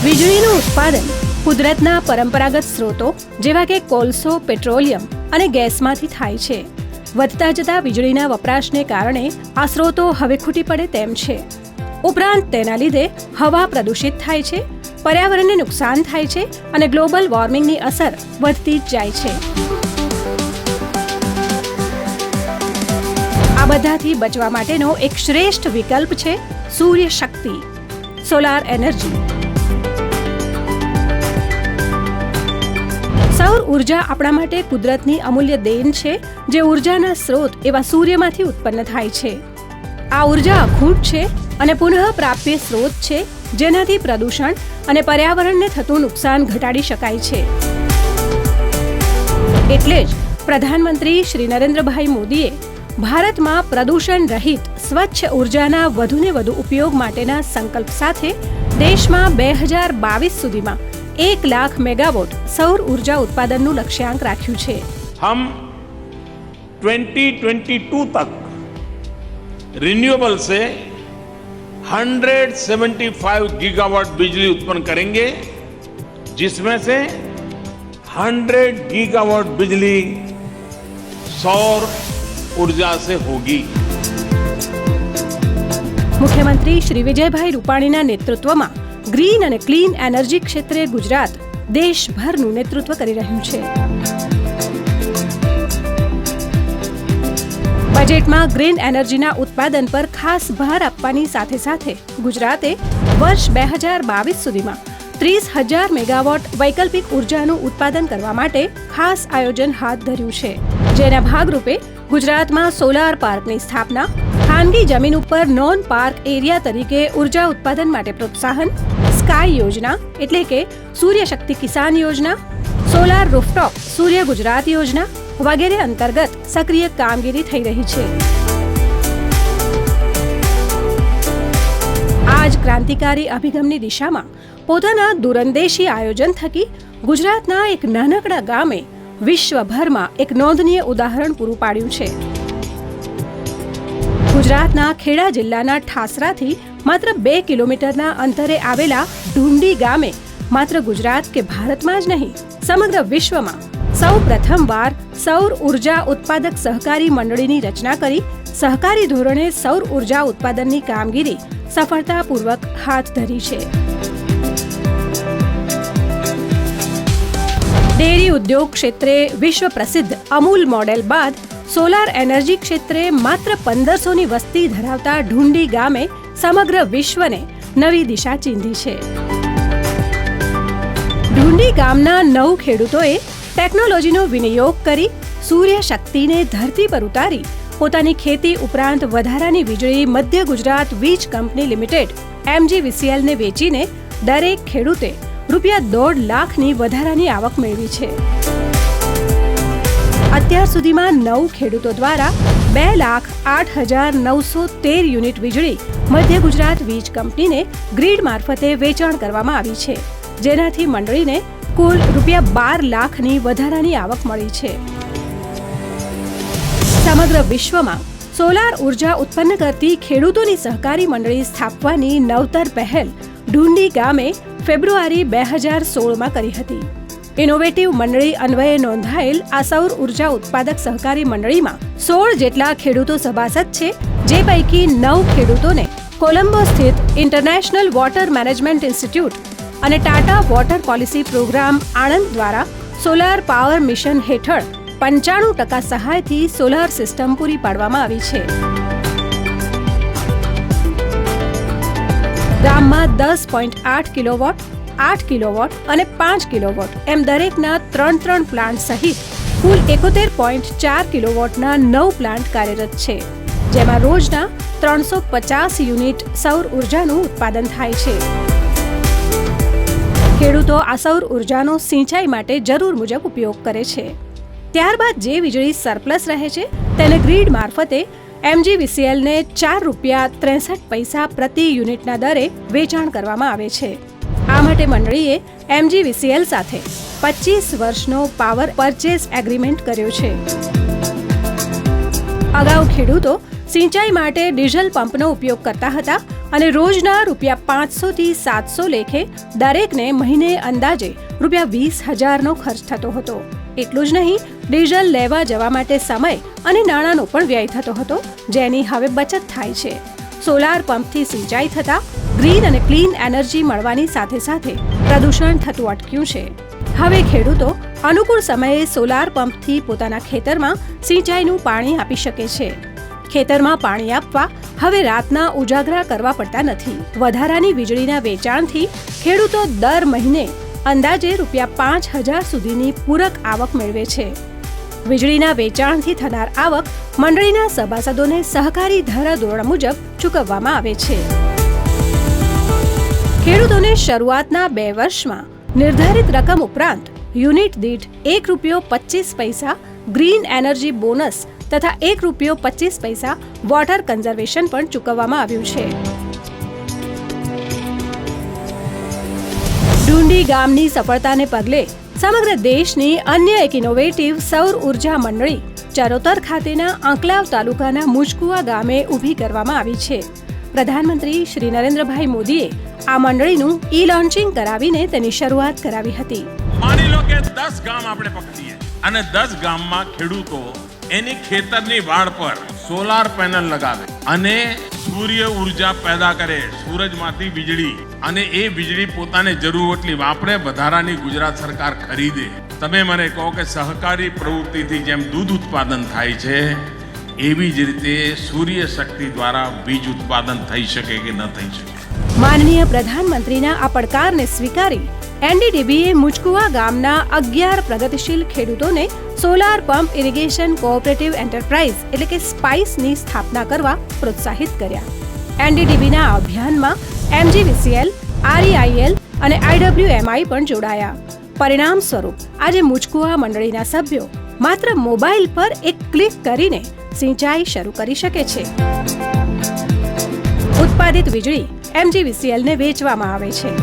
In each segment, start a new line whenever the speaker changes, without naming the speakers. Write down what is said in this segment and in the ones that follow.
વીજળીનું ઉત્પાદન કુદરતના પરંપરાગત સ્ત્રોતો જેવા કે કોલસો, પેટ્રોલિયમ અને ગેસમાંથી થાય છે. વધતા જતા વીજળીના વપરાશને કારણે આ સ્ત્રોતો હવે ખૂટી પડે તેમ છે. ઉપરાંત તેના લીધે હવા પ્રદૂષિત થાય છે, પર્યાવરણને નુકસાન થાય છે અને ગ્લોબલ વોર્મિંગની અસર વધતી જ જાય છે. આ બધાથી બચવા માટેનો એક શ્રેષ્ઠ વિકલ્પ છે સૂર્ય શક્તિ, સોલાર એનર્જી. સૌર ઉર્જા આપણા માટે કુદરતની અમૂલ્ય દેન છે, જે ઉર્જાના સ્ત્રોત એવા સૂર્યમાંથી ઉત્પન્ન થાય છે. આ ઉર્જા અખૂટ છે અને પુનઃ પ્રાપ્ય સ્ત્રોત છે, જેનાથી પ્રદૂષણ અને પર્યાવરણને થતું નુકસાન ઘટાડી શકાય છે. એટલે જ પ્રધાનમંત્રી શ્રી નરેન્દ્રભાઈ મોદીએ ભારતમાં પ્રદૂષણ રહિત સ્વચ્છ ઉર્જાના વધુને વધુ ઉપયોગ માટેના સંકલ્પ સાથે દેશમાં 2022 સુધીમાં 1 લાખ મેગાવોટ સૌર ઉર્જા ઉત્પાદનનું લક્ષ્યાંક રાખ્યું છે.
हम 2022 तक रिन्यूएबल से 175 गीगावाट बिजली उत्पन्न करेंगे, जिसमें से 100 गीगावाट बिजली सौर ऊर्जा से होगी.
મુખ્યમંત્રી શ્રી વિજયભાઈ રૂપાણીના નેતૃત્વમાં ગ્રીન અને ક્લીન એનર્જી ક્ષેત્રે ગુજરાત દેશભરનું નેતૃત્વ કરી રહ્યું છે. બજેટમાં ગ્રીન એનર્જીના ઉત્પાદન પર ખાસ ભાર આપવાની સાથે સાથે ગુજરાતે વર્ષ 2022 સુધીમાં 30,000 મેગાવોટ વૈકલ્પિક ઉર્જાનું ઉત્પાદન કરવા માટે ખાસ આયોજન હાથ ધર્યું છે. જેના ભાગરૂપે ગુજરાતમાં સોલાર પાર્કની સ્થાપના, ખાનગી જમીન ઉપર નોન પાર્ક એરિયા તરીકે ઉર્જા ઉત્પાદન માટે પ્રોત્સાહન, સ્કાય યોજના એટલે કે સૂર્ય શક્તિ કિસાન યોજના, સોલાર રૂફટોપ સૂર્ય ગુજરાત યોજના વગેરે અંતર્ગત સક્રિય કામગીરી થઈ રહી છે. આ જ ક્રાંતિકારી અભિગમની દિશામાં પોતાના દૂરંદેશી આયોજન થકી ગુજરાતના એક નાનકડા ગામે વિશ્વભરમાં એક નોંધનીય ઉદાહરણ પૂરું પાડ્યું છે. ગુજરાતના ખેડા જિલ્લાના ઠાસરાથી માત્ર 2 કિલોમીટરના અંતરે આવેલા ઢુંડી ગામે માત્ર ગુજરાત કે ભારતમાં જ નહીં, સમગ્ર વિશ્વમાં સૌ પ્રથમવાર સૌર ઉર્જા ઉત્પાદક સહકારી મંડળીની રચના કરી સહકારી ધોરણે સૌર ઉર્જા ઉત્પાદનની કામગીરી સફળતાપૂર્વક હાથ ધરી છે. ડેરી ઉદ્યોગ ક્ષેત્રે વિશ્વ પ્રસિદ્ધ અમૂલ મોડેલ બાદ સોલાર એનર્જી ક્ષેત્રે માત્ર 1500ની વસ્તી ધરાવતા ઢુંડી ગામે સમગ્ર વિશ્વને નવી દિશા ચીંધી છે. ઢુંડી ગામના 9 ખેડૂતોએ ટેકનોલોજીનો વિનિયોગ કરી સૂર્ય શક્તિને ધરતી પર ઉતારી પોતાની ખેતી ઉપરાંત વધારાની વીજળી મધ્ય ગુજરાત વીજ કંપની લિમિટેડ MGVCLને વેચીને દરેક ખેડૂતે ₹1.5 લાખની વધારાની આવક મેળવી છે. અત્યાર સુધીમાં 9 ખેડૂતો દ્વારા 2,08,913 યુનિટ વીજળી મધ્ય ગુજરાત વીજ કંપનીને ગ્રીડ મારફતે વેચાણ કરવામાં આવી છે, જેનાથી મંડળીને કુલ ₹12 લાખની વધારાની આવક મળી છે. સમગ્ર વિશ્વમાં સોલાર ઉર્જા ઉત્પન્ન કરતી ખેડૂતોની સહકારી મંડળી સ્થાપવાની નવતર પહેલ ઢુંડી ગામે ફેબ્રુઆરી 2016માં કરી હતી. ઇનોવેટિવ મંડળી અન્વયે નોંધાયેલ આ સૌર ઉર્જા ઉત્પાદક સહકારી મંડળીમાં 16 જેટલા ખેડૂતો સભાસદ છે, જે પૈકી 9 ખેડૂતોને કોલંબો સ્થિત ઇન્ટરનેશનલ વોટર મેનેજમેન્ટ ઇન્સ્ટિટ્યૂટ અને Tata water policy programme Anand દ્વારા સોલાર પાવર મિશન હેઠળ 95% સહાયથી સોલાર સિસ્ટમ પૂરી પાડવામાં આવી છે. ગામમાં 10.8 કિલોવોટ, 8 કિલોવોટ અને 5 કિલોવોટ એમ દરેકના 3 પ્લાન્ટ સહિત કુલ 71.4 કિલોવોટના 9 પ્લાન્ટ કાર્યરત છે, જેમાં રોજના 350 યુનિટ સૌર ઉર્જાનું ઉત્પાદન થાય છે. ખેડૂતો આ સૌર ઉર્જાનો સિંચાઈ માટે જરૂર મુજબ ઉપયોગ કરે છે. ત્યારબાદ જે વીજળી સરપ્લસ રહે છે તેને ગ્રીડ મારફતે MGVCLને ₹4.63 પ્રતિ યુનિટના દરે વેચાણ કરવામાં આવે છે. આ માટે મંડળીએ MGVCL સાથે 25 વર્ષનો પાવર પરચેસ એગ્રીમેન્ટ કર્યો છે. અગાઉ ખેડૂતો સિંચાઈ માટે ડીઝલ પંપનો ઉપયોગ કરતા હતા અને રોજના ₹500 થી 700 લેખે દરેકને મહિને અંદાજે ₹20,000નો ખર્ચ થતો હતો. એટલું જ નહીં, ડીઝલ લેવા જવા માટે સમય અને નાણાંનો પણ વ્યય થતો હતો, જેની હવે બચત થાય છે. સોલાર પંપથી સિંચાઈ થતા ગ્રીન અને ક્લીન એનર્જી મળવાની સાથે સાથે પ્રદૂષણ થતું અટક્યું છે. હવે ખેડૂતો અનુકૂળ સમયે સોલાર પંપથી પોતાના ખેતરમાં સિંચાઈનું પાણી આપી શકે છે. ખેતરમાં પાણી આપવા હવે રાતના ઉજાગરા કરવા પડતા નથી. વધારાની વીજળીના વેચાણથી ખેડૂતો દર મહિને અંદાજે ₹5,000 સુધીની પૂરક આવક મેળવે છે. વીજળીના વેચાણથી થનાર આવક મંડળીના સભાસદોને સહકારી ધારાધોરણ મુજબ ચૂકવવામાં આવે છે. ખેડૂતોને શરૂઆતના 2 વર્ષમાં નિર્ધારિત રકમ ઉપરાંત યુનિટ દીઠ ₹1.25 ગ્રીન એનર્જી બોનસ તથા ₹1.25 વોટર કન્ઝર્વેશન પણ ચૂકવવામાં આવ્યું છે. ઢુંડી ગામની સફળતાને પગલે સમગ્ર દેશની અન્ય એક ઇનોવેટિવ સૌર ઉર્જા મંડળી ચરોતર ખાતેના આંકલાવ તાલુકાના મુજકુવા ગામે ઊભી કરવામાં આવી છે. પ્રધાનમંત્રી શ્રી નરેન્દ્રભાઈ મોદીએ આ મંડળીનું ઈ લોન્ચિંગ કરાવીને તેની શરૂઆત કરાવી હતી.
માની લો કે 10 ગામ આપણે પકડીએ અને 10 ગામમાં ખેડૂતો એની ખેતરની વાડ પર સોલાર પેનલ લગાવે અને સૂર્ય ઉર્જા પેદા કરે, સૂરજમાંથી વીજળી, અને એ વીજળી પોતાને જરૂર એટલી વાપરે, વધારાની ગુજરાત સરકાર ખરીદે. તમે મને કહો કે સહકારી પ્રવૃત્તિથી જેમ દૂધ ઉત્પાદન થાય છે, એવી જ રીતે સૂર્ય શક્તિ દ્વારા વીજ ઉત્પાદન થઈ શકે કે ન થઈ શકે.
માનનીય પ્રધાનમંત્રીના આ પડકારને સ્વીકારી એનડીડીબીએ મુજકુવા ગામના 11 પ્રગતિશીલ ખેડૂતોને solar pump irrigation cooperative enterprise એટલે કે સ્પાઇસની સ્થાપના કરવા પ્રોત્સાહિત કર્યા. એનડીડીબીના આ અભિયાનમાં MGVCL, REIL અને IWMI પણ જોડાયા. પરિણામ સ્વરૂપ આજે મુજકુવા મંડળીના સભ્યો માત્ર મોબાઈલ પર એક ક્લિક કરીને સિંચાઈ શરૂ કરી શકે છે. ઉત્પાદિત વીજળી MGVCLને વેચવામાં આવે છે.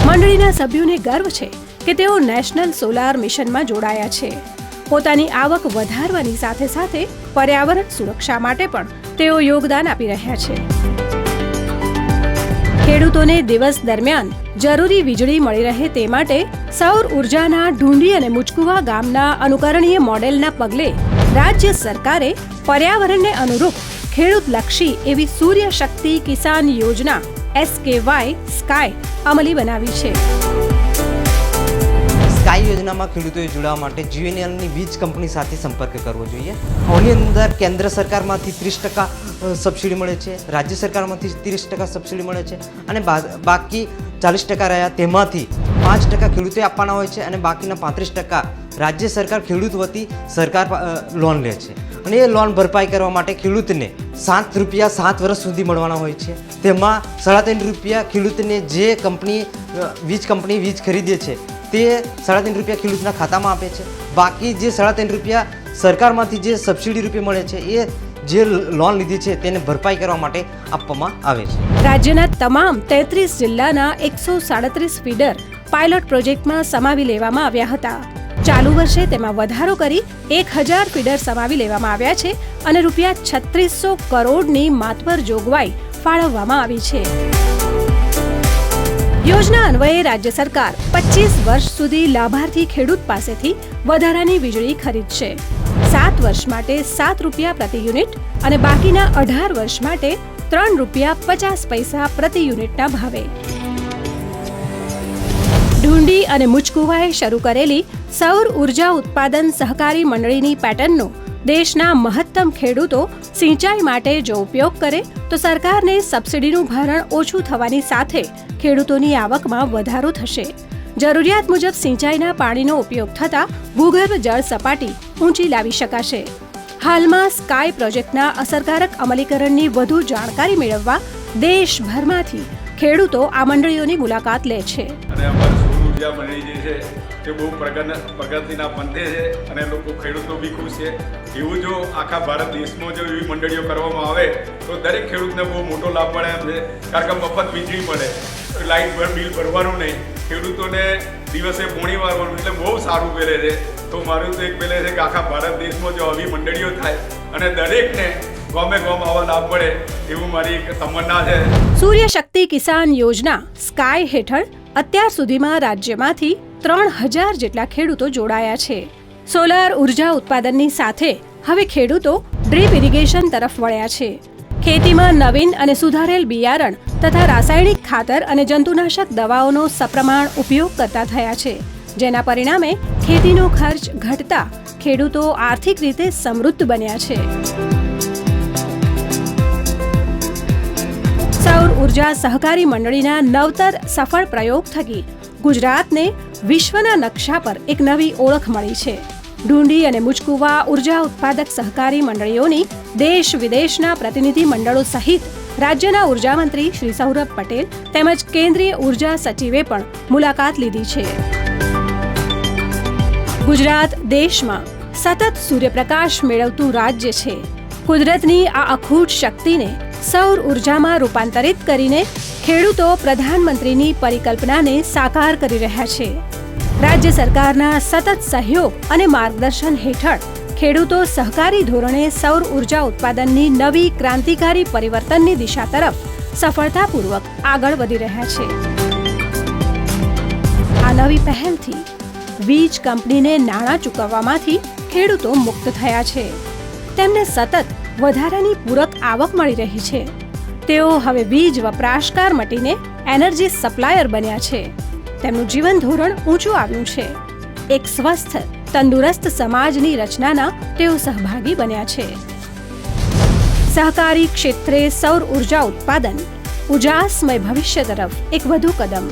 મંડળીના સભ્યોને ગર્વ છે કે તેઓ નેશનલ સોલાર મિશનમાં જોડાયા છે. પોતાની આવક વધારવાની સાથે સાથે પર્યાવરણ સુરક્ષા માટે પણ તેઓ યોગદાન આપી રહ્યા છે. ખેડૂતોને દિવસ દરમિયાન જરૂરી વીજળી મળી રહે તે માટે સૌર ઉર્જાના ઢુંડી અને મુજકુવા ગામના અનુકરણીય મોડેલના પગલે રાજ્ય સરકારે પર્યાવરણને અનુરૂપ ખેડૂતલક્ષી એવી સૂર્ય શક્તિ કિસાન યોજના SKY સ્કાય અમલી બનાવી છે.
સ્કાય યોજનામાં ખેડૂતોએ જોડાવા માટે GNLની વીજ કંપની સાથે સંપર્ક કરવો જોઈએ. આની અંદર કેન્દ્ર સરકારમાંથી 30% સબસિડી મળે છે, રાજ્ય સરકારમાંથી 30% સબસિડી મળે છે, અને બાકી 40% રહ્યા તેમાંથી 5% ખેડૂતોએ આપવાના હોય છે, અને બાકીના 35% રાજ્ય સરકાર ખેડૂત વતી સરકાર લોન લે છે. અને એ લોન ભરપાઈ કરવા માટે ખેડૂતને ₹7 7 વર્ષ સુધી મળવાના હોય છે. તેમાં ₹3.5 ખેડૂતને જે વીજ કંપની વીજ ખરીદે છે તે ₹3.5 ખેડૂતના ખાતામાં આપે છે. બાકી જે ₹3.5 સરકારમાંથી જે સબસિડી રૂપે મળે છે એ જે લોન લીધી છે તેને ભરપાઈ કરવા માટે આપવામાં આવે છે.
રાજ્યના તમામ 33 જિલ્લાના 137 ફીડર પાયલોટ પ્રોજેક્ટમાં સમાવી લેવામાં આવ્યા હતા. ચાલુ વર્ષે તેમાં વધારો કરી 1000 ફીડર સમાવી લેવામાં આવ્યા છે અને ₹3600 કરોડની માતબર જોગવાઈ ફાળવવામાં આવી છે. યોજના અન્વયે રાજ્ય સરકાર 25 વર્ષ સુધી લાભાર્થી ખેડૂત પાસેથી વધારાની વીજળી ખરીદશે. 7 વર્ષ માટે ₹7 પ્રતિ યુનિટ અને બાકીના 18 વર્ષ માટે ₹3.50 પ્રતિ યુનિટના ભાવે. ઢુંડી અને મુજકુવાએ શરૂ કરેલી સૌર ઉર્જા ઉત્પાદન સહકારી મંડળીની પેટર્નનો દેશના મહત્તમ ખેડૂતો સિંચાઈ માટે જો ઉપયોગ કરે તો સરકારને સબસિડીનું ભારણ ઓછું થવાની સાથે ખેડૂતોની આવકમાં વધારો થશે. જરૂરિયાત મુજબ સિંચાઈના પાણીનો ઉપયોગ થતાં ભૂગર્ભ જળ સપાટી ઊંચી લાવી શકાશે. હાલમાં સ્કાય પ્રોજેક્ટના અસરકારક અમલીકરણની વધુ જાણકારી મેળવવા દેશભરમાંથી ખેડૂતો આ મંડળીઓની મુલાકાત લે છે.
ઉર્જા મંડળી જે છે તે બહુ પ્રગતિના પંથે છે અને લોકો ખેડૂતો બી ખુશ છે. એવું જો આખા ભારત દેશમાં જો એવી મંડળીઓ કરવામાં આવે તો દરેક ખેડૂતને બહુ મોટો લાભ મળે એમ છે. કારણ કે મફત વીજળી મળે, લાઇટ બિલ ભરવાનું નહીં, ખેડૂતોને દિવસે પોણી વારવાનું, એટલે બહુ સારું પહેલે છે. તો મારું તો એક પહેલે છે કે આખા ભારત દેશમાં જો આવી મંડળીઓ થાય અને દરેકને ગામે આવા લાભ મળે એવું મારી એક તમન્ના છે.
સૂર્ય શક્તિ કિસાન યોજના સ્કાય હેઠળ અત્યાર સુધીમાં રાજ્યમાંથી 3000 જેટલા ખેડૂતો જોડાયા છે. સોલાર ઉર્જા ઉત્પાદનની સાથે હવે ખેડૂતો ડ્રીપ ઇરિગેશન તરફ વળ્યા છે. ખેતીમાં નવીન અને સુધારેલ બિયારણ તથા રાસાયણિક ખાતર અને જંતુનાશક દવાઓનો સપ્રમાણ ઉપયોગ કરતા થયા છે, જેના પરિણામે ખેતીનો ખર્ચ ઘટતા ખેડૂતો આર્થિક રીતે સમૃદ્ધ બન્યા છે. સૌર ઉર્જા સહકારી મંડળીના નવતર સફળ પ્રયોગ થકી ગુજરાતને વિશ્વના નકશા પર એક નવી ઓળખ મળી છે. ઢૂંઢી અને મુજકુવા ઉર્જા ઉત્પાદક સહકારી મંડળીઓની દેશ વિદેશના પ્રતિનિધિ મંડળો સહિત રાજ્યના ઉર્જા મંત્રી શ્રી સૌરભ પટેલ તેમજ કેન્દ્રીય ઉર્જા સચિવે પણ મુલાકાત લીધી છે. ગુજરાત દેશમાં સતત સૂર્યપ્રકાશ મેળવતું રાજ્ય છે. કુદરતની આ અખૂટ શક્તિને સૌર ઉર્જામાં રૂપાંતરિત કરીને ખેડૂતો પ્રધાનમંત્રીની પરિકલ્પનાને સાકાર કરી રહ્યા છે. રાજ્ય સરકારના સતત સહયોગ અને માર્ગદર્શન હેઠળ ખેડૂતો સહકારી ધોરણે સૌર ઉર્જા ઉત્પાદનની નવી ક્રાંતિકારી પરિવર્તનની દિશા તરફ સફળતાપૂર્વક આગળ વધી રહ્યા છે. આ નવી પહેલથી વીજ કંપનીને નાણાં ચૂકવવામાંથી ખેડૂતો મુક્ત થયા છે. તેમને સતત વધારાની પૂરક આવક મળી રહી છે. તેઓ હવે વીજ વપરાશકાર મટીને એનર્જી સપ્લાયર બન્યા છે. તેમનું જીવન ધોરણ ઊંચું આવ્યું છે. એક સ્વસ્થ તંદુરસ્ત સમાજની રચનાના તેઓ સહભાગી બન્યા છે. સહકારી ક્ષેત્રે સૌર ઉર્જા ઉત્પાદન ઉજાસમય ભવિષ્ય તરફ એક વધુ કદમ.